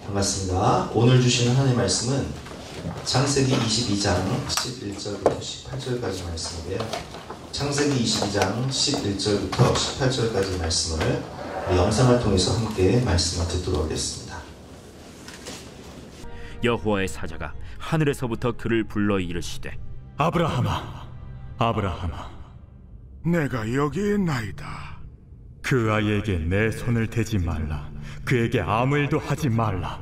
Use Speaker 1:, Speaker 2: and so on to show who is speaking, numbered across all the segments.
Speaker 1: 반갑습니다. 오늘 주시는 하나님의 말씀은 창세기 22장 11절부터 18절까지 말씀인데요. 창세기 22장 11절부터 18절까지 말씀을 영상을 통해서 함께 말씀을 듣도록 하겠습니다.
Speaker 2: 여호와의 사자가 하늘에서부터 그를 불러 이르시되,
Speaker 3: 아브라함아, 아브라함아.
Speaker 4: 내가 여기에 있나이다.
Speaker 3: 그 아이에게 내 손을 대지 말라. 그에게 아무 일도 하지 말라.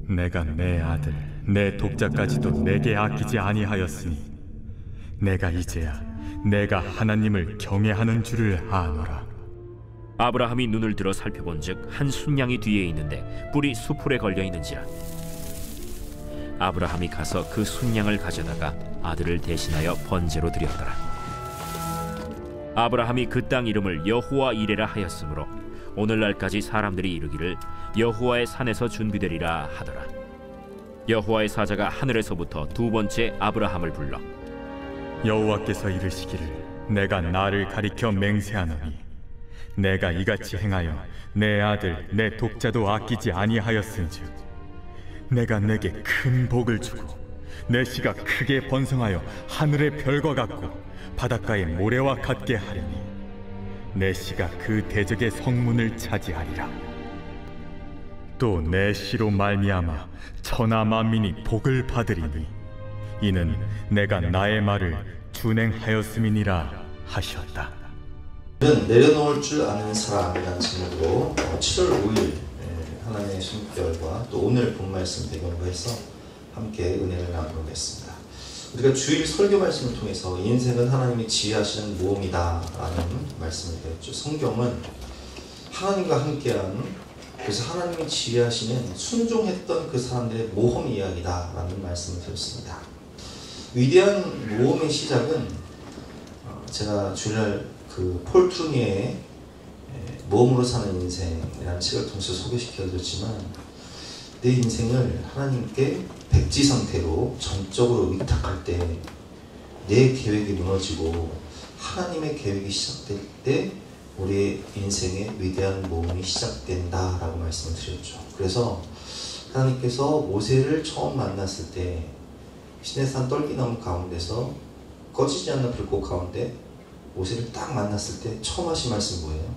Speaker 3: 내가 내 아들, 내 독자까지도 내게 아끼지 아니하였으니 내가 이제야 내가 하나님을 경외하는 줄을 아노라.
Speaker 2: 아브라함이 눈을 들어 살펴본즉 한 순양이 뒤에 있는데 뿔이 수풀에 걸려 있는지라. 아브라함이 가서 그 순양을 가져다가 아들을 대신하여 번제로 드렸더라. 아브라함이 그 땅 이름을 여호와 이레라 하였으므로 오늘날까지 사람들이 이르기를 여호와의 산에서 준비되리라 하더라. 여호와의 사자가 하늘에서부터 두 번째 아브라함을 불러
Speaker 3: 여호와께서 이르시기를 내가 나를 가리켜 맹세하노니 내가 이같이 행하여 내 아들 내 독자도 아끼지 아니하였은즉 내가 내게 큰 복을 주고 내 씨가 크게 번성하여 하늘의 별과 같고 바닷가의 모래와 같게 하리니 내 씨가 그 대적의 성문을 차지하리라. 또 내 씨로 말미암아 천하 만민이 복을 받으리니 이는 내가 나의 말을 준행하였음이니라 하셨다.
Speaker 1: 내려놓을 줄 아는 사람이라는 제목으로 7월 5일 하나님의 숨결과 또 오늘 본 말씀 배경으로 해서 함께 은혜를 나누겠습니다. 우리가 주일 설교 말씀을 통해서 인생은 하나님이 지혜하시는 모험이다 라는 말씀을 드렸죠. 성경은 하나님과 함께한, 그래서 하나님이 지혜하시는 순종했던 그 사람들의 모험 이야기다 라는 말씀을 드렸습니다. 위대한 모험의 시작은 제가 주일날 그 폴 트루니의 모험으로 사는 인생이라는 책을 통해서 소개시켜드렸지만 내 인생을 하나님께 백지 상태로 전적으로 위탁할 때 내 계획이 무너지고 하나님의 계획이 시작될 때 우리의 인생의 위대한 모험이 시작된다 라고 말씀을 드렸죠. 그래서 하나님께서 모세를 처음 만났을 때 시내산 떨기나무 가운데서 꺼지지 않는 불꽃 가운데 모세를 딱 만났을 때 처음 하신 말씀이 뭐예요?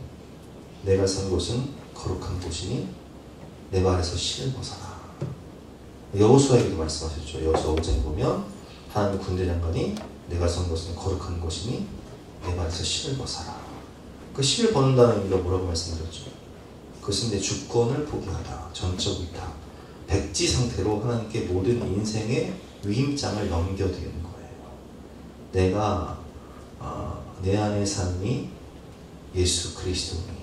Speaker 1: 내가 선 곳은 거룩한 곳이니 내 발에서 신을 벗어라. 여호수아에게도 말씀하셨죠. 여호수아 5장에 보면 하나님 군대 장관이 내가 선 곳은 거룩한 곳이니 내 발에서 신을 벗어라. 그 신을 벗는다는 의미가 뭐라고 말씀드렸죠? 그것은 내 주권을 포기하다. 전적 위탁. 백지 상태로 하나님께 모든 인생의 위임장을 넘겨드리는 거예요. 내가 내 안에 사니 예수 그리스도니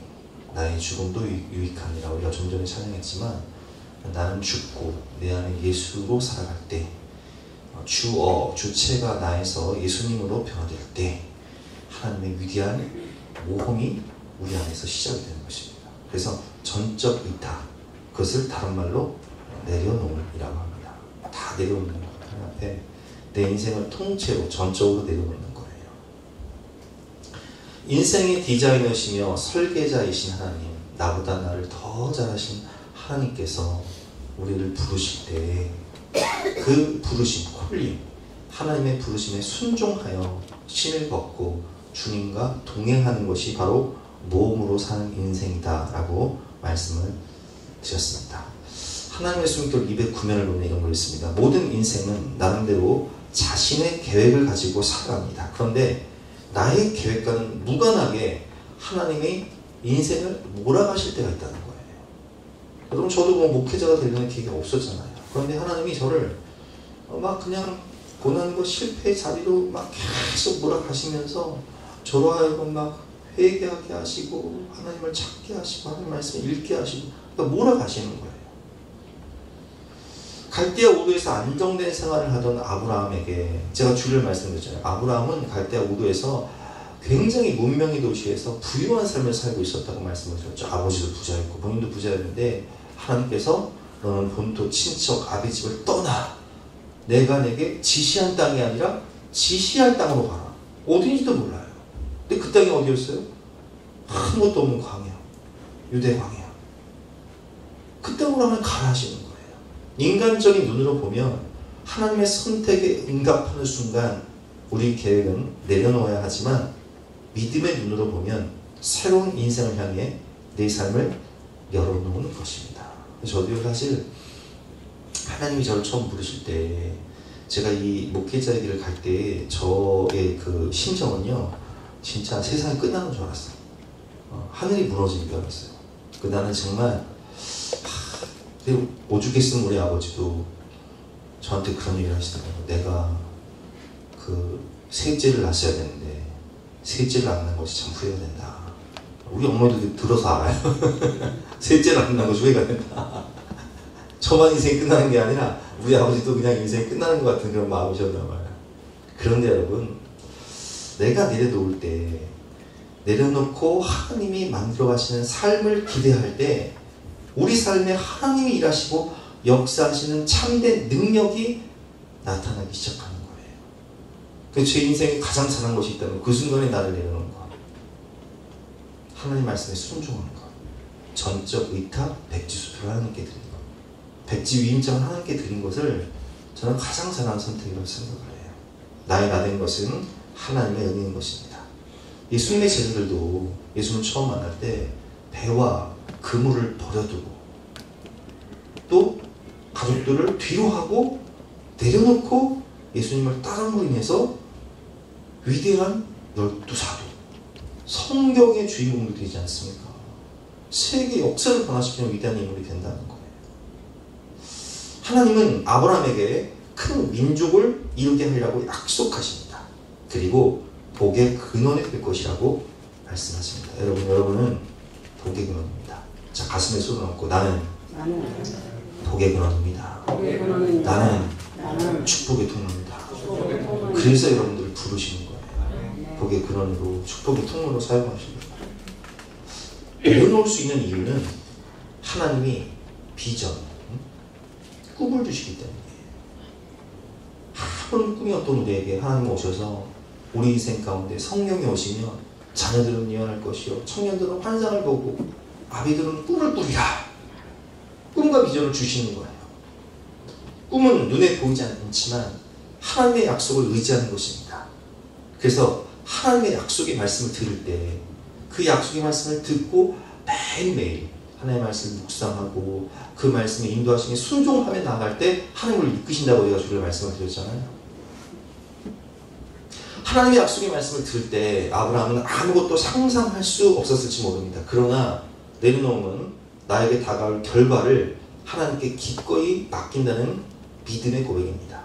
Speaker 1: 나의 죽음도 유익하니라. 우리가 좀 전에 찬양했지만 나는 죽고 내 안에 예수로 살아갈 때 주체가 나에서 예수님으로 변화될 때 하나님의 위대한 모험이 우리 안에서 시작이 되는 것입니다. 그래서 전적 위탁, 그것을 다른 말로 내려놓음이라고 합니다. 다 내려놓는 것. 하나님 앞에 내 인생을 통째로 전적으로 내려놓는 거예요. 인생의 디자이너시며 설계자이신 하나님, 나보다 나를 더 잘하신 하나님께서 우리를 부르실 때 그 부르심, 콜링, 하나님의 부르심에 순종하여 신을 벗고 주님과 동행하는 것이 바로 모험으로 사는 인생이다 라고 말씀을 드렸습니다. 하나님의 숨결 209면을 보면 이런 걸 있습니다. 모든 인생은 나름대로 자신의 계획을 가지고 살아갑니다. 그런데 나의 계획과는 무관하게 하나님의 인생을 몰아가실 때가 있다는 거예요. 여러분, 저도 뭐 목회자가 되려는 계획이 없었잖아요. 그런데 하나님이 저를 막 그냥 고난과 실패의 자리로 막 계속 몰아가시면서 저로 하여금 막 회개하게 하시고 하나님을 찾게 하시고 하나님 말씀을 읽게 하시고 그러니까 몰아가시는 거예요. 갈대아 우르에서 안정된 생활을 하던 아브라함에게 제가 주를 말씀드렸잖아요. 아브라함은 갈대아 우르에서 굉장히 문명의 도시에서 부유한 삶을 살고 있었다고 말씀을 드렸죠. 아버지도 부자였고 본인도 부자였는데 하나님께서 너는 본토 친척 아비 집을 떠나 내가 내게 지시한 땅이 아니라 지시할 땅으로 가라. 어딘지도 몰라요. 근데 그 땅이 어디였어요? 아무것도 없는 광야, 유대 광야. 그 생각으로 하면 가라 하시는 거예요. 인간적인 눈으로 보면 하나님의 선택에 응답하는 순간 우리 계획은 내려놓아야 하지만 믿음의 눈으로 보면 새로운 인생을 향해 내 삶을 열어놓는 것입니다. 저도 사실 하나님이 저를 처음 부르실 때 제가 이 목회자의 길을 갈 때 저의 그 심정은요, 진짜 세상이 끝나는 줄 알았어요. 하늘이 무너지는 줄 알았어요. 나는 정말 오죽했으면 우리 아버지도 저한테 그런 얘기를 하시더라고요. 내가 그 셋째를 낳았어야 되는데 셋째를 안 낳은 것이 참 후회가 된다. 우리 어머니도 들어서 알아요. 셋째를 안 낳은 것이 후회가 된다. 저만 인생이 끝나는 게 아니라 우리 아버지도 그냥 인생이 끝나는 것 같은 그런 마음이셨나 봐요. 그런데 여러분, 내가 내려놓을 때, 내려놓고 하나님이 만들어 가시는 삶을 기대할 때 우리 삶에 하나님이 일하시고 역사하시는 참된 능력이 나타나기 시작하는 거예요. 그 제 인생에 가장 잘한 것이 있다면 그 순간에 나를 내려놓는 것, 하나님 말씀에 순종하는 것, 전적 의탁, 백지수표를 하나님께 드리는 것, 백지 위임장을 하나님께 드린 것을 저는 가장 잘한 선택이라고 생각을 해요. 나의 나된 것은 하나님의 은혜인 것입니다. 예수님의 제자들도 예수님을 처음 만날 때 배와 그물을 버려두고 또 가족들을 뒤로 하고 내려놓고 예수님을 따름으로 인해서 위대한 12사도, 성경의 주인공도 되지 않습니까? 세계 역사를 변화시키는 위대한 인물이 된다는 거예요. 하나님은 아브라함에게 큰 민족을 이루게 하려고 약속하십니다. 그리고 복의 근원이 될 것이라고 말씀하십니다. 여러분은 복의 근원입니다. 자, 가슴에 손을 얹고 나는 복의 근원입니다. 나는 축복의 통로입니다. 그래서 여러분들을 부르시는 거예요. 복의 근원으로, 축복의 통로로 사용하십니다. 내려놓을 수 있는 이유는 하나님이 비전, 꿈을 주시기 때문이에요. 아무런 꿈이 없던 우리에게 하나님 오셔서 우리 인생 가운데 성령이 오시면 자녀들은 예언할 것이요, 청년들은 환상을 보고 아비들은 꿈을 꾸리라. 꿈과 비전을 주시는 거예요. 꿈은 눈에 보이지 않지만 하나님의 약속을 의지하는 것입니다. 그래서 하나님의 약속의 말씀을 들을 때 그 약속의 말씀을 듣고 매일매일 하나님의 말씀을 묵상하고 그 말씀에 인도하심에 순종하며 나아갈 때 하나님을 이끄신다고 우리가 주를 말씀을 드렸잖아요. 하나님의 약속의 말씀을 들을 때 아브라함은 아무것도 상상할 수 없었을지 모릅니다. 그러나 내려놓으면 나에게 다가올 결과를 하나님께 기꺼이 맡긴다는 믿음의 고백입니다.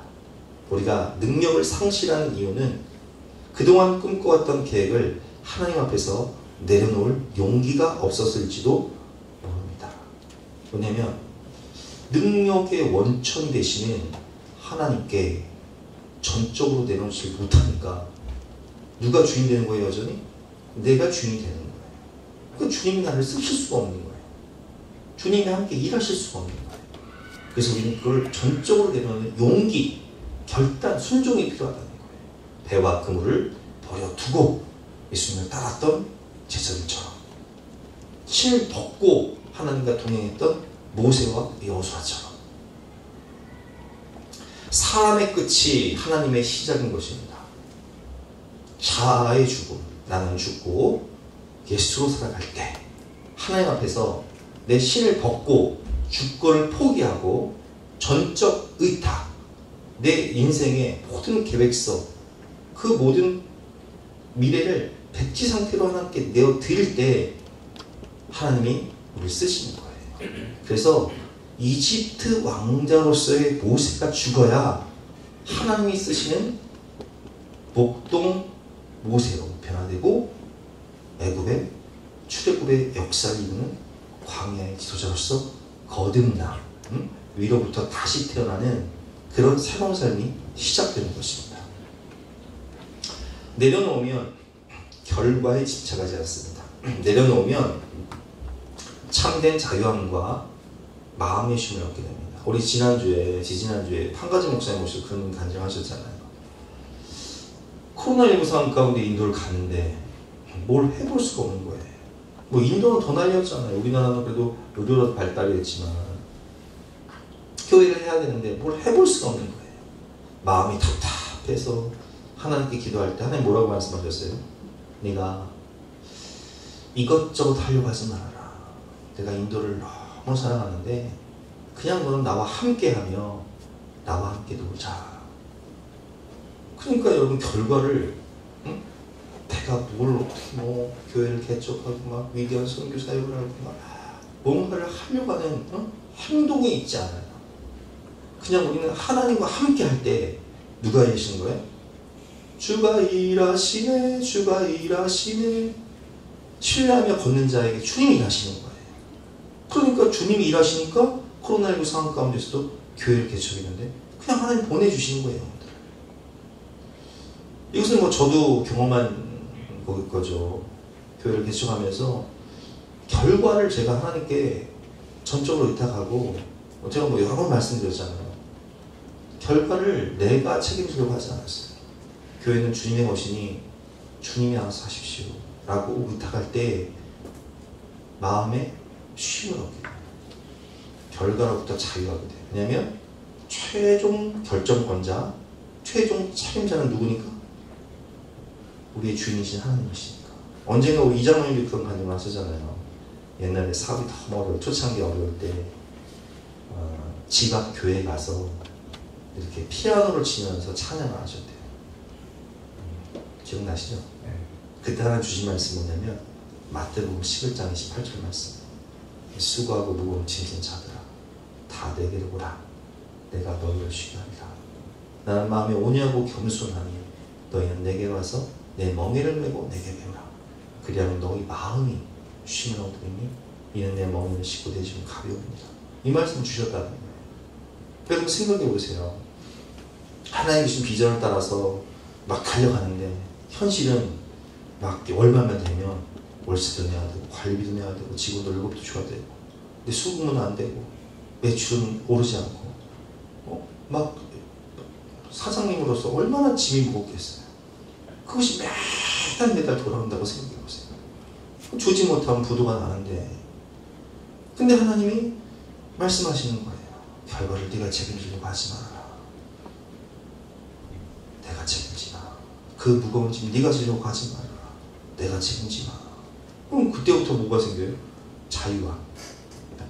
Speaker 1: 우리가 능력을 상실하는 이유는 그동안 꿈꿔왔던 계획을 하나님 앞에서 내려놓을 용기가 없었을지도 모릅니다. 왜냐하면 능력의 원천 되시는 하나님께 전적으로 내놓지 못하니까 누가 주인 되는 거예요? 여전히? 내가 주인이 되는 거예요. 그러니까 주님이 나를 쓰실 수가 없는 거예요. 주님이 함께 일하실 수가 없는 거예요. 그래서 우리는 그걸 전적으로 내놓는 용기, 결단, 순종이 필요하다는 거예요. 배와 그물을 버려두고 예수님을 따랐던 제자들처럼 신을 벗고 하나님과 동행했던 모세와 여호수아처럼 사람의 끝이 하나님의 시작인 것입니다. 자아의 죽음, 나는 죽고 예수로 살아갈 때 하나님 앞에서 내 신을 벗고 주권을 포기하고 전적 의탁, 내 인생의 모든 계획서, 그 모든 미래를 백지 상태로 하나님께 내어드릴 때 하나님이 우리를 쓰시는 거예요. 그래서 이집트 왕자로서의 모세가 죽어야 하나님이 쓰시는 목동 모세로 변화되고 애굽의 출애굽의 역사를 이루는 광야의 지도자로서 거듭나 위로부터 다시 태어나는 그런 새로운 삶이 시작되는 것입니다. 내려놓으면 결과에 집착하지 않습니다. 내려놓으면 참된 자유함과 마음의 쉼을 얻게 됩니다. 우리 지지난주에 한 가지 목사님 모시고 그런 간증하셨잖아요. 코로나19 상황 가운데 인도를 갔는데 뭘 해볼 수가 없는 거예요. 뭐 인도는 더 난리였잖아요. 우리나라는 그래도 의료도 발달이 됐지만 교회를 해야 되는데 뭘 해볼 수가 없는 거예요. 마음이 답답해서 하나님께 기도할 때 하나님 뭐라고 말씀하셨어요? 네가 이것저것 하려고 하지 말아라. 내가 인도를 너무 사랑하는데 그냥 너는 나와 함께하며 나와 함께 놀자. 그러니까 여러분 결과를 내가 뭘 어떻게 뭐 교회를 개척하고 막 위대한 선교 사역을 하고 막 뭔가를 하려고 하는 행동이 있지 않아요. 그냥 우리는 하나님과 함께 할 때 누가 계시는 거예요? 주가 일하시네, 주가 일하시네. 신뢰하며 걷는 자에게 주님이 일하시는 거예요. 그러니까 주님이 일하시니까 코로나19 상황 가운데서도 교회를 개척했는데 그냥 하나님 보내주시는 거예요. 이것은 뭐 저도 경험한 거죠. 교회를 개척하면서 결과를 제가 하나님께 전적으로 의탁하고 제가 뭐 여러 번 말씀드렸잖아요. 결과를 내가 책임지려고 하지 않았어요. 교회는 주님의 것이니 주님이 알아서 하십시오 라고 의탁할 때 마음에 쉼을 얻게 돼요. 결과로부터 자유하게 돼요. 왜냐하면 최종 결정권자, 최종 책임자는 누구니까? 우리의 주인이신 하나님이시니까. 언젠가 우리 이장로님도 그런 간증을 하시잖아요. 옛날에 사업이 너무 어려워, 초창기 어려울 때 집 앞 교회에 가서 이렇게 피아노를 치면서 찬양을 하셨대요. 기억나시죠? 네. 그때 하나 주신 말씀이 뭐냐면 마태복음 11장 28절 말씀. 수고하고 무거운 짐진 자들아 다 내게로 오라. 내가 너희를 쉬게 하리라. 나는 마음에 온유하고 겸손하니 너희는 내게 와서 내 멍에를 메고 내게 배우라. 그리하면 너희 마음이 쉼을 얻으리니 이는 내 멍에를 싣고 대신 가벼웁니다. 이 말씀 주셨다는 거예요. 여러분 생각해 보세요. 하나님 주신 비전을 따라서 막 달려가는데 현실은 막 월말만 되면 월세도 내야 되고 관리비도 내야 되고 직원들 월급도 줘야 되고 근데 수급은 안 되고 매출은 오르지 않고 막 사장님으로서 얼마나 짐이 무겁겠어요. 그것이 매달 돌아온다고 생각해보세요. 주지 못하면 부도가 나는데 근데 하나님이 말씀하시는 거예요. 결과를 네가 책임지려고 하지 말아라. 내가 책임지마. 그 무거운 짐 네가 지려고 하지 말아라. 내가 책임지마. 그럼 그때부터 뭐가 생겨요? 자유와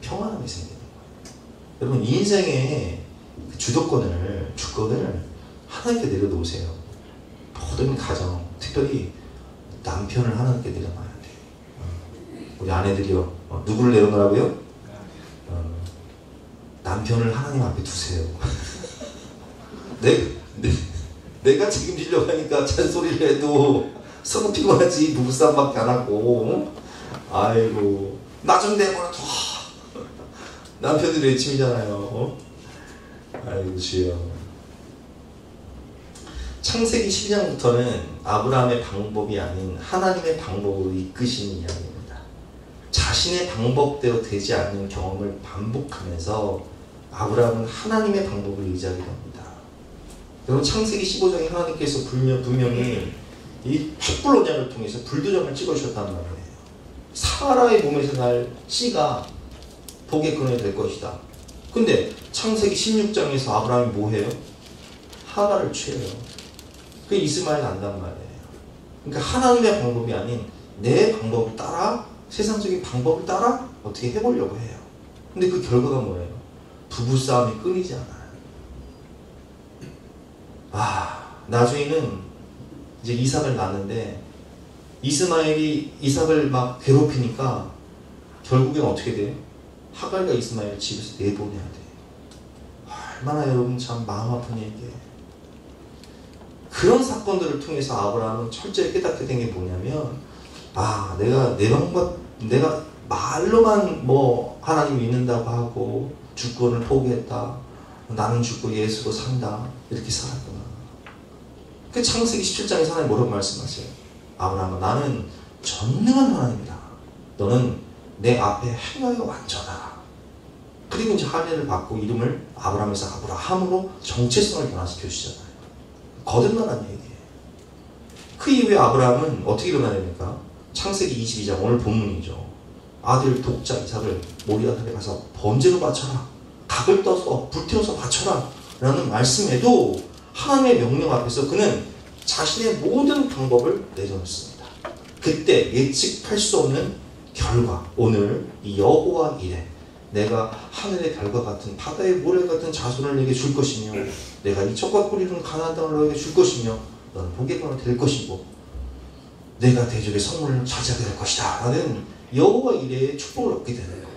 Speaker 1: 평안함이 생기는 거예요. 여러분 인생의 주권을 하나님께 내려놓으세요. 모든 가정, 특별히 남편을 하나님께 내려놔야 돼요. 우리 아내들이요. 누구를 내려놓으라고요? 남편을 하나님 앞에 두세요. 내가 책임지려고 하니까 잔소리를 해도 서로 피곤하지 부부싸움밖에 안 하고 아이고 나 좀 내버려 둬. 남편들이 외침이잖아요. 아이고 주여. 창세기 12장부터는 아브라함의 방법이 아닌 하나님의 방법으로 이끄시는 이야기입니다. 자신의 방법대로 되지 않는 경험을 반복하면서 아브라함은 하나님의 방법을 의지하게 됩니다. 여러분 창세기 15장에 하나님께서 분명히 이 촛불 언약을 통해서 불도장을 찍어주셨단 말이에요. 사라의 몸에서 날 씨가 복의 근원이 될 것이다. 근데 창세기 16장에서 아브라함이 뭐 해요? 하가를 취해요. 그 이스마엘 난단 말이에요. 그러니까 하나님의 방법이 아닌 내 방법을 따라 세상적인 방법을 따라 어떻게 해보려고 해요. 근데 그 결과가 뭐예요? 부부싸움이 끊이지 않아요. 나중에는 이제 이삭을 낳는데 이스마엘이 이삭을 막 괴롭히니까 결국엔 어떻게 돼요? 하갈과 이스마엘을 집에서 내보내야 돼요. 얼마나 여러분 참 마음 아픈 얘기예요. 그런 사건들을 통해서 아브라함은 철저히 깨닫게 된 게 뭐냐면 내가 말로만 뭐 하나님 믿는다고 하고 주권을 포기했다. 나는 죽고 예수로 산다. 이렇게 살았구나. 그 창세기 17장에서 하나님 뭐라고 말씀하세요? 아브라함아 나는 전능한 하나님이다. 너는 내 앞에 행하여 완전하라. 그리고 이제 할례를 받고 이름을 아브라함에서 아브라함으로 정체성을 변화시켜 주시잖아요. 거듭나라는 얘기예요. 그 이후에 아브라함은 어떻게 일어나야 됩니까? 창세기 22장 오늘 본문이죠. 아들 독자 이삭을 모리아 산에 가서 번제로 바쳐라. 가! 각을 떠서 불태워서 바쳐라 라는 말씀에도 하나님의 명령 앞에서 그는 자신의 모든 방법을 내려놓습니다. 그때 예측할 수 없는 결과, 오늘 이 여호와 이레, 내가 하늘의 별과 같은 바다의 모래 같은 자손을 내게 줄 것이며 내가 이적과 꿀이는 가나안 땅을 너에게 줄 것이며 너는 복의 가가 될 것이고 내가 대적의 성문을 차지하게 될 것이다 라는 여호와 이레의 축복을 얻게 되는 거예요.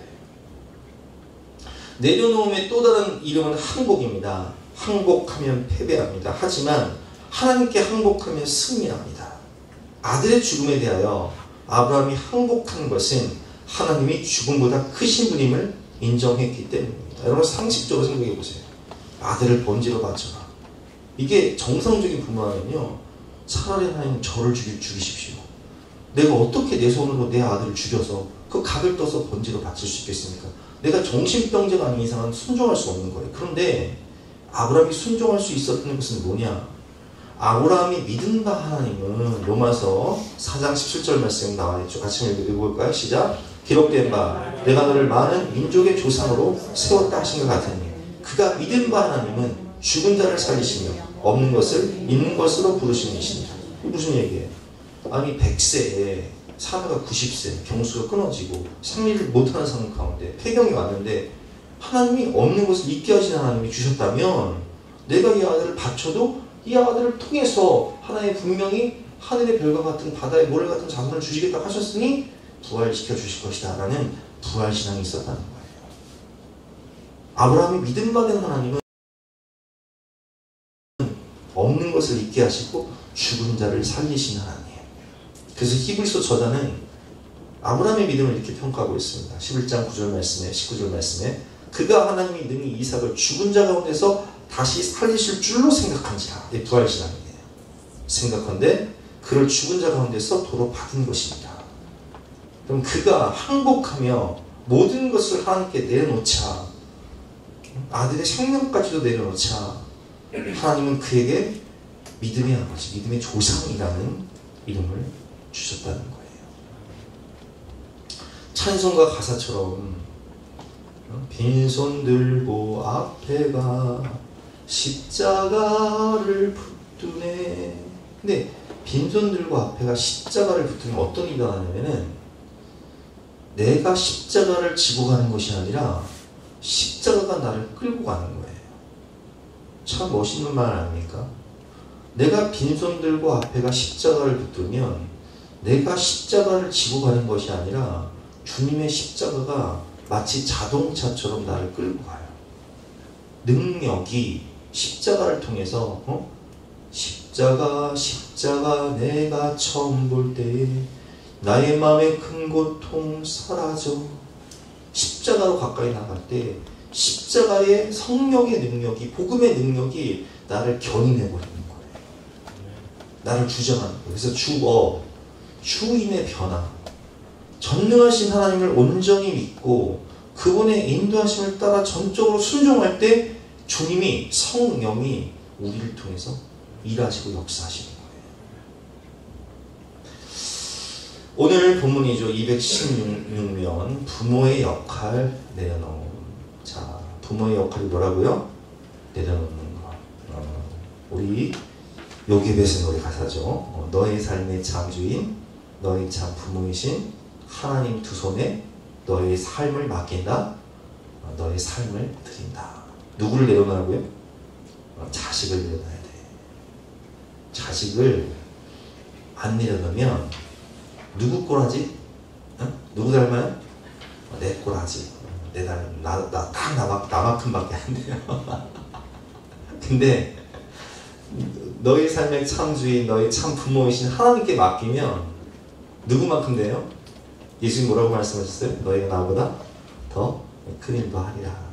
Speaker 1: 내려놓음의 또 다른 이름은 항복입니다. 항복하면 패배합니다. 하지만 하나님께 항복하면 승리합니다. 아들의 죽음에 대하여 아브라함이 항복한 것은 하나님이 죽음보다 크신 분임을 인정했기 때문입니다. 여러분 상식적으로 생각해 보세요. 아들을 번제로 바쳐라. 이게 정상적인 부모라면요, 차라리 하나님 저를 죽이십시오. 내가 어떻게 내 손으로 내 아들을 죽여서 그 각을 떠서 번제로 바칠 수 있겠습니까? 내가 정신병자가 아닌 이상은 순종할 수 없는 거예요. 그런데 아브라함이 순종할 수 있었던 것은 뭐냐? 아브라함이 믿은 바 하나님은 로마서 4장 17절 말씀 나와있죠. 같이 읽어볼까요? 시작. 기록된 바 내가 너를 많은 민족의 조상으로 세웠다 하신 것 같으니 그가 믿은 바 하나님은 죽은 자를 살리시며 없는 것을 있는 것으로 부르시는 이십니다. 무슨 얘기예요? 아니 100세에 사회가 90세 경수가 끊어지고 생리를 못하는 상황 가운데 폐경이 왔는데 하나님이 없는 것을 있게 하신 하나님이 주셨다면 내가 이 아들을 바쳐도 이 아들을 통해서 하나님 분명히 하늘의 별과 같은 바다의 모래 같은 자손을 주시겠다 하셨으니 부활시켜 주실 것이다 라는 부활신앙이 있었다는 거예요. 아브라함이 믿음 받은 하나님은 없는 것을 있게 하시고 죽은 자를 살리신 하나님. 그래서 히브리서 저자는 아브라함의 믿음을 이렇게 평가하고 있습니다. 11장 9절 말씀에 19절 말씀에 그가 하나님이 능히 이삭을 죽은 자 가운데서 다시 살리실 줄로 생각한지라. 이 부활신앙이에요. 생각한데 그를 죽은 자 가운데서 도로 받은 것입니다. 그럼 그가 항복하며 모든 것을 하나님께 내려놓자, 아들의 생명까지도 내려놓자, 하나님은 그에게 믿음의 아버지, 믿음의 조상이라는 이름을 주셨다는 거예요. 찬송가 가사처럼 빈손 들고 앞에가 십자가를 붙드네. 근데 빈손 들고 앞에가 십자가를 붙으면 어떤 일이 일어나냐면은 내가 십자가를 지고 가는 것이 아니라 십자가가 나를 끌고 가는 거예요. 참 멋있는 말 아닙니까? 내가 빈손 들고 앞에가 십자가를 붙들면 내가 십자가를 지고 가는 것이 아니라 주님의 십자가가 마치 자동차처럼 나를 끌고 가요. 능력이 십자가를 통해서 십자가 내가 처음 볼 때에 나의 마음의 큰 고통 사라져. 십자가로 가까이 나갈 때 십자가의 성령의 능력이, 복음의 능력이 나를 견인해버리는 거예요. 나를 주장하는 거예요. 그래서 주인의 변화, 전능하신 하나님을 온전히 믿고 그분의 인도하심을 따라 전적으로 순종할 때 주님이, 성령이 우리를 통해서 일하시고 역사하시는 거예요. 오늘 본문이죠. 216면 부모의 역할 내려놓음. 자, 부모의 역할이 뭐라고요? 내려놓는 것. 우리 요괴벳의 노래 가사죠. 너의 삶의 창주인, 너의 참 부모이신 하나님 두 손에 너의 삶을 맡긴다. 너의 삶을 드린다. 누구를 내려놓으라고요? 자식을 내려놔야 돼. 자식을 안 내려놓으면 누구 꼬라지? 누구 닮아요? 내 꼬라지. 나만큼밖에 안 돼요. 근데 너의 삶의 창주인, 너의 참 부모이신 하나님께 맡기면 누구만큼 돼요? 예수님 뭐라고 말씀하셨어요? 너희가 나보다 더 큰 일도 하리라.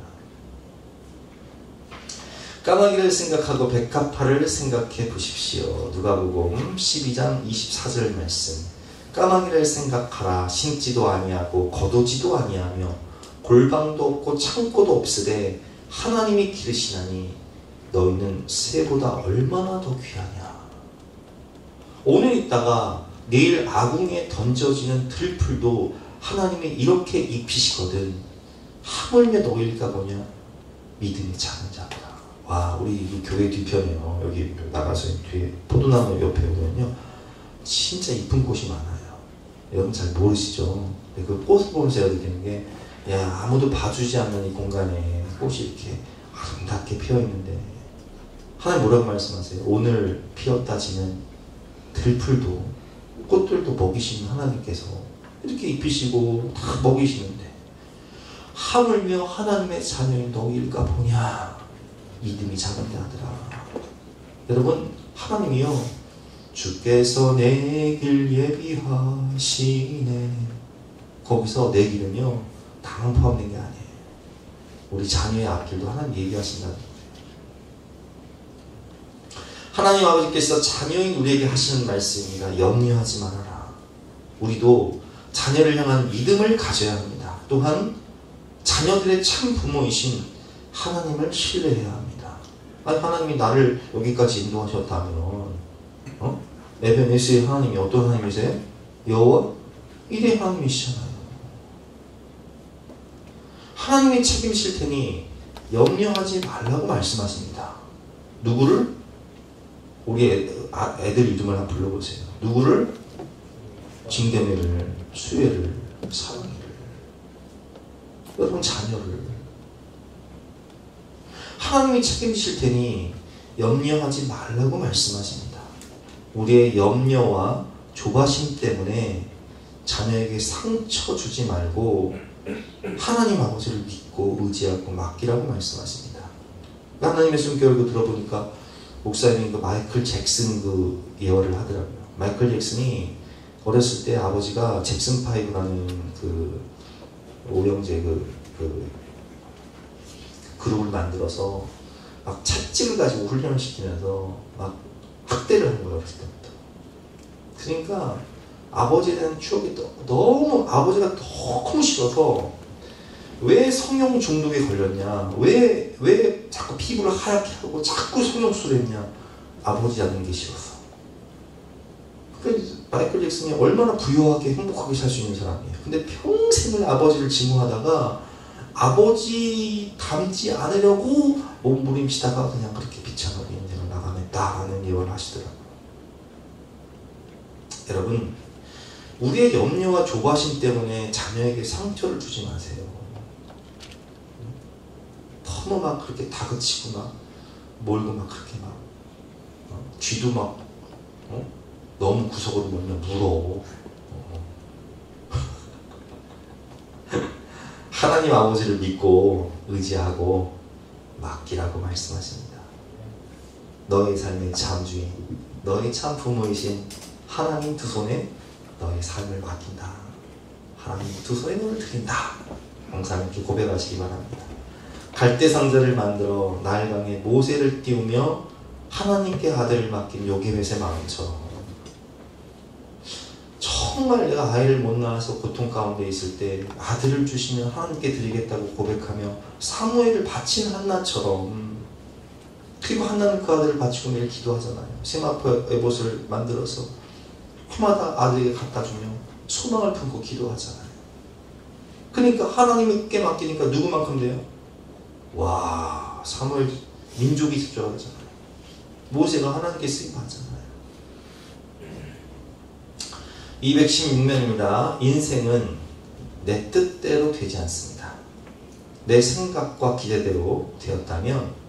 Speaker 1: 까마귀를 생각하고 백합화를 생각해 보십시오. 누가복음 12장 24절 말씀. 까마귀를 생각하라. 심지도 아니하고 거두지도 아니하며 골방도 없고 창고도 없으되 하나님이 기르시나니 너희는 새보다 얼마나 더 귀하냐. 오늘 있다가 내일 아궁이에 던져지는 들풀도 하나님이 이렇게 입히시거든. 하물며 너희가 뭐냐? 믿음이 작은 자구나. 와, 우리 이 교회 뒤편에요. 여기 나가서 뒤에 포도나무 옆에 보면요, 진짜 이쁜 꽃이 많아요. 여러분 잘 모르시죠? 그 꽃을 보면서 제가 느끼는 게, 야, 아무도 봐주지 않는 이 공간에 꽃이 이렇게 아름답게 피어있는데, 하나님 뭐라고 말씀하세요? 오늘 피었다 지는 들풀도 꽃들도 먹이시는 하나님께서 이렇게 입히시고 다 먹이시는데, 하물며 하나님의 자녀인 너희일까 보냐, 믿음이 작은데 하더라. 여러분, 하나님이요, 주께서 내 길 예비하시네. 거기서 내 길은요, 당은 포함된 게 아니에요. 우리 자녀의 앞길도 하나님 예비하신다는 거예요. 하나님 아버지께서 자녀인 우리에게 하시는 말씀입니다. 염려하지 말아라. 우리도 자녀를 향한 믿음을 가져야 합니다. 또한 자녀들의 참 부모이신 하나님을 신뢰해야 합니다. 아니, 하나님이 나를 여기까지 인도하셨다면, 에베네스의 하나님이 어떤 하나님이세요? 여호와 일의 하나님이시잖아요. 하나님이 책임질 테니 염려하지 말라고 말씀하십니다. 누구를? 우리 애들 이름을 한번 불러보세요. 누구를? 징계매를, 수혜를, 사랑이를. 여러분, 자녀를. 하나님이 책임지실 테니 염려하지 말라고 말씀하십니다. 우리의 염려와 조바심 때문에 자녀에게 상처 주지 말고 하나님 아버지를 믿고 의지하고 맡기라고 말씀하십니다. 하나님의 숨결을 들어보니까 목사님이 그 마이클 잭슨 그 예언을 하더라고요. 마이클 잭슨이 어렸을 때 아버지가 잭슨 5라는 그 오영재 그 그룹을 만들어서 막 찻집을 가지고 훈련을 시키면서 막 학대를 하는 거예요, 어렸을 때부터. 그러니까 아버지에 대한 추억이 너무, 아버지가 너무 싫어서 왜 성형 중독에 걸렸냐, 왜 자꾸 피부를 하얗게 하고 자꾸 성형수술 했냐, 아버지 하는 게 싫었어. 그러니까 마이클 잭슨이 얼마나 부유하게 행복하게 살 수 있는 사람이에요. 근데 평생을 아버지를 증오하다가 아버지 닮지 않으려고 몸부림치다가 그냥 그렇게 비참하게 인생을 나가냈다라는 예언을 하시더라고요. 여러분, 우리의 염려와 조바심 때문에 자녀에게 상처를 주지 마세요. 너무 막 그렇게 다그치고 막 몰고 막 그렇게 막 쥐도 막 너무 구석으로 몰면 물어. 하나님 아버지를 믿고 의지하고 맡기라고 말씀하십니다. 너의 삶의 참 주인, 너의 참 부모이신 하나님 두 손에 너의 삶을 맡긴다. 하나님 두 손에 너를 드린다. 항상 이렇게 고백하시기 바랍니다. 갈대상자를 만들어 나일강에 모세를 띄우며 하나님께 아들을 맡긴 요게벳의 마음처럼, 정말 내가 아이를 못 낳아서 고통 가운데 있을 때 아들을 주시면 하나님께 드리겠다고 고백하며 사무엘을 바친 한나처럼, 그리고 한나는 그 아들을 바치고 매일 기도하잖아요. 세마포 에봇을 만들어서 해마다 아들에게 갖다 주며 소망을 품고 기도하잖아요. 그러니까 하나님께 맡기니까 누구만큼 돼요? 와, 사무엘 민족이 집중하잖아요. 모세가 하나님께 쓰임 받잖아요. 216면입니다. 인생은 내 뜻대로 되지 않습니다. 내 생각과 기대대로 되었다면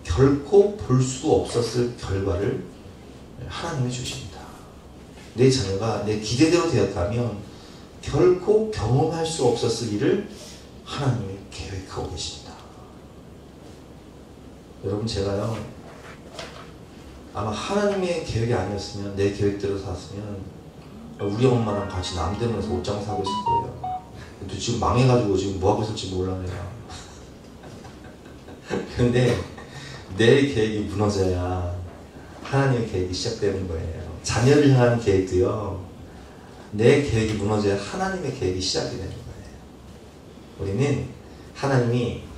Speaker 1: 결코 볼 수 없었을 결과를 하나님이 주십니다. 내 자녀가 내 기대대로 되었다면 결코 경험할 수 없었을 일을 하나님이 계획하고 계십니다. 여러분, 제가요, 아마 하나님의 계획이 아니었으면, 내 계획대로 살았으면 우리 엄마랑 같이 남대문에서 옷장 사고 있을 거예요. 근데 지금 망해가지고 지금 뭐하고 있을지 몰라 내가. 근데 내 계획이 무너져야 하나님의 계획이 시작되는 거예요. 자녀를 향한 계획도요, 내 계획이 무너져야 하나님의 계획이 시작이 되는 거예요. 우리는 하나님이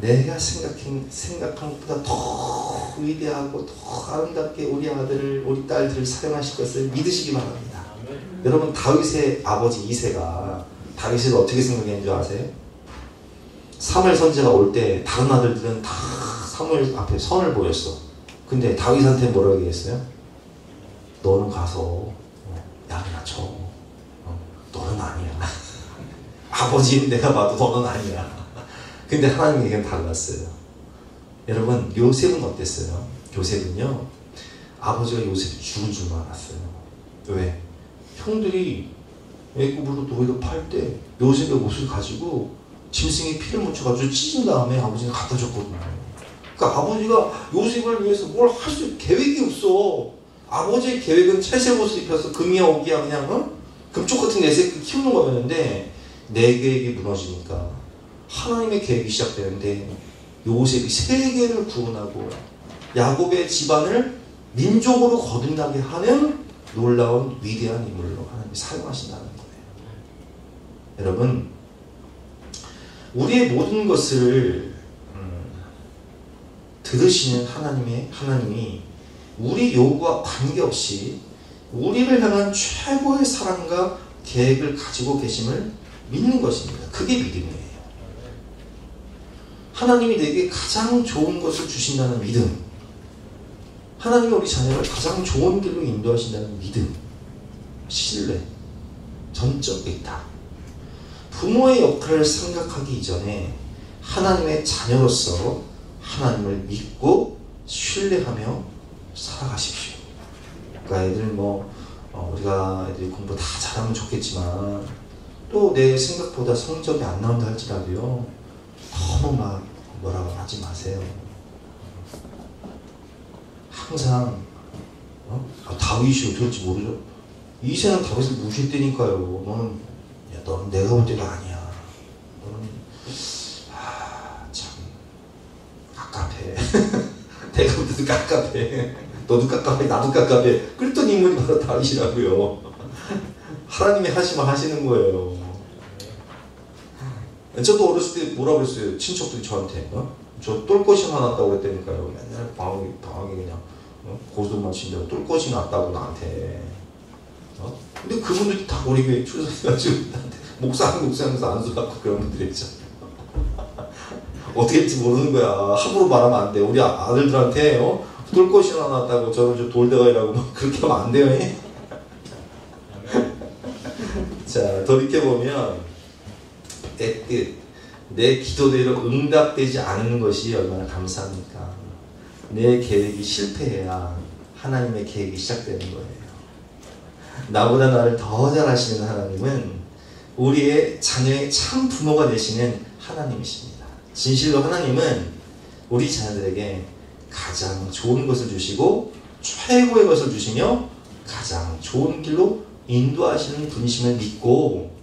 Speaker 1: 내가 생각한 것보다 더 위대하고 더 아름답게 우리 아들을, 우리 딸들을 사용하실 것을 믿으시기 바랍니다. 여러분, 다윗의 아버지 이새가 다윗을 어떻게 생각했는 줄 아세요? 사무엘 선지자가 올 때 다른 아들들은 다 사무엘 앞에 선을 보였어. 근데 다윗한테 뭐라고 얘기했어요? 너는 가서 양이나 쳐. 너는 아니야. 아버지는 내가 봐도 너는 아니야. 근데 하나님 얘기는 달랐어요. 여러분, 요셉은 어땠어요? 요셉은요, 아버지가 요셉이 죽은 줄 알았어요. 왜? 형들이 애굽으로 노예로 팔 때 요셉의 옷을 가지고 짐승이 피를 묻혀가지고 찢은 다음에 아버지가 갖다 줬거든요. 그러니까 아버지가 요셉을 위해서 뭘 할 수 계획이 없어. 아버지의 계획은 채색 옷을 입혀서 금이야 오기야 그냥 금쪽 같은 내색 키우는 거였는데, 내 계획이 무너지니까 하나님의 계획이 시작되는데, 요셉이 세계를 구원하고 야곱의 집안을 민족으로 거듭나게 하는 놀라운 위대한 인물로 하나님이 사용하신다는 거예요. 여러분, 우리의 모든 것을 들으시는 하나님이 우리 요구와 관계없이 우리를 향한 최고의 사랑과 계획을 가지고 계심을 믿는 것입니다. 그게 믿음이에요. 하나님이 내게 가장 좋은 것을 주신다는 믿음, 하나님이 우리 자녀를 가장 좋은 길로 인도하신다는 믿음, 신뢰, 전적 의탁. 부모의 역할을 생각하기 이전에 하나님의 자녀로서 하나님을 믿고 신뢰하며 살아가십시오. 그러니까 애들 우리가 애들이 공부 다 잘하면 좋겠지만 또 내 생각보다 성적이 안 나온다 할지라도요, 너무 막 뭐라고 하지 마세요. 항상 다윗이 어떨지 모르죠. 이새는 다윗을 무시했다니까요. 너는 내가 볼 때가 아니야. 너는 참 깝깝해. 내가 볼 때도 깝깝해. 너도 깝깝해. 나도 깝깝해. 그랬던 인물이 바로 다윗이라고요. 하나님이 하시면 하시는 거예요. 저도 어렸을 때 뭐라고 그랬어요. 친척들이 저한테 저 똘것이 났다고 그랬다니까요. 맨날 방학에 그냥 고소도 마친다고 똘것이 났다고 나한테. 근데 그분들이 다 우리 교회 출석해가지고 나한테 목사하면서 안수받고 그런 분들이 있잖아요. 어떻게 할지 모르는 거야. 함부로 말하면 안 돼. 우리 아들들한테 똘것이 났다고 저는 저 돌대가리라고 막 그렇게 하면 안 돼요. 자, 돌이켜보면 내 기도대로 응답되지 않는 것이 얼마나 감사합니까? 내 계획이 실패해야 하나님의 계획이 시작되는 거예요. 나보다 나를 더 잘 아시는 하나님은 우리의 자녀의 참 부모가 되시는 하나님이십니다. 진실로 하나님은 우리 자녀들에게 가장 좋은 것을 주시고 최고의 것을 주시며 가장 좋은 길로 인도하시는 분이심을 믿고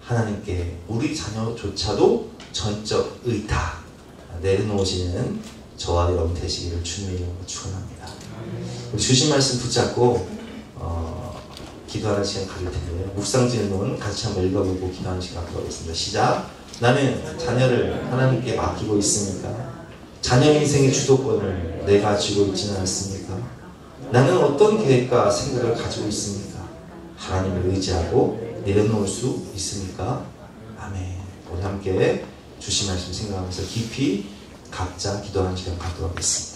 Speaker 1: 하나님께 우리 자녀조차도 전적 의탁 내려놓으시는 저와 여러분 되시기를 주님의 이름으로 축원합니다. 우리 주신 말씀 붙잡고 기도하는 시간 가질 텐데요. 묵상 질문 같이 한번 읽어보고 기도하는 시간 갖도록 하겠습니다. 시작. 나는 자녀를 하나님께 맡기고 있습니까? 자녀 인생의 주도권을 내가 쥐고 있지는 않습니까? 나는 어떤 계획과 생각을 가지고 있습니까? 하나님을 의지하고 내려놓을 수 있습니까? 아멘. 우리 함께 주신 말씀 생각하면서 깊이 각자 기도하는 시간 갖도록 하겠습니다.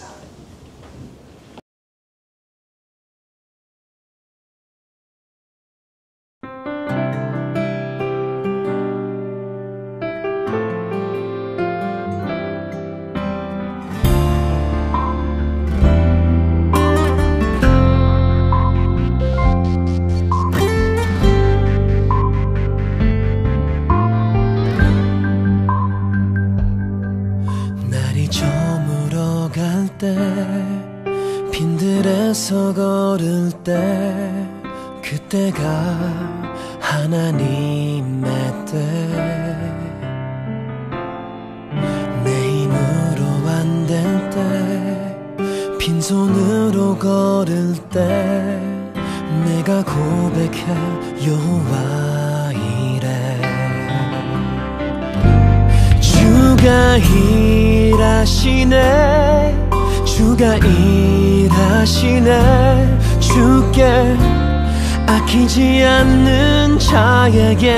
Speaker 5: 빈들에서 걸을 때 그때가 하나님의 때 내 힘으로 안 될 때 빈손으로 걸을 때 내가 고백해 여호와 이래 주가 일하시네 주가 일하시네 주께 아끼지 않는 자에게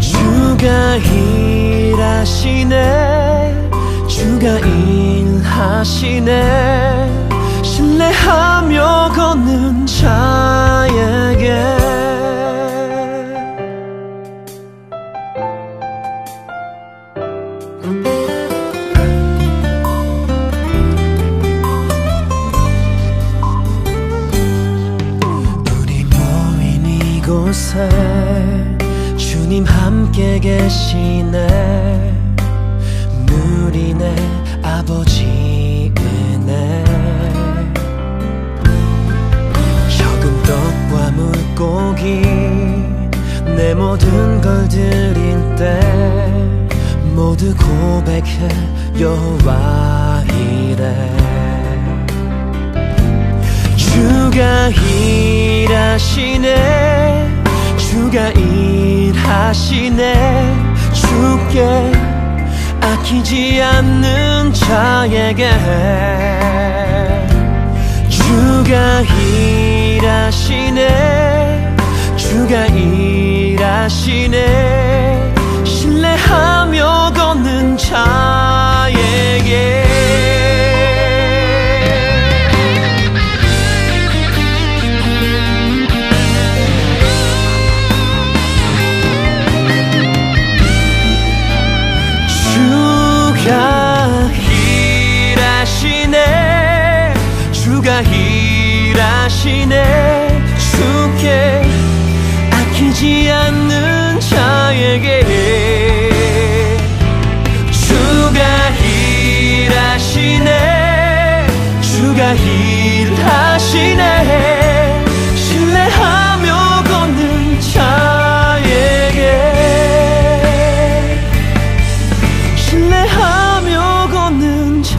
Speaker 5: 주가 주가 일하시네 주가 일하시네 신뢰하며 걷는 자에게 우리 모인 이곳에 주님 함께 계시네 누리네 아버지 은혜 적은 떡과 물고기 내 모든 걸 드릴 때 모두 고백해 여호와 이래 주가 일하시네 주가 일하시네 주께 아끼지 않는 자에게 주가 일하시네 주가 일하시네 신뢰하며 걷는 자에게 주가 일하시네 주가 일하시네 주께 아끼지 않는 자에게 주가 일하시네 주가 일하시네 신뢰하며 걷는 자에게 신뢰하며 걷는 자에게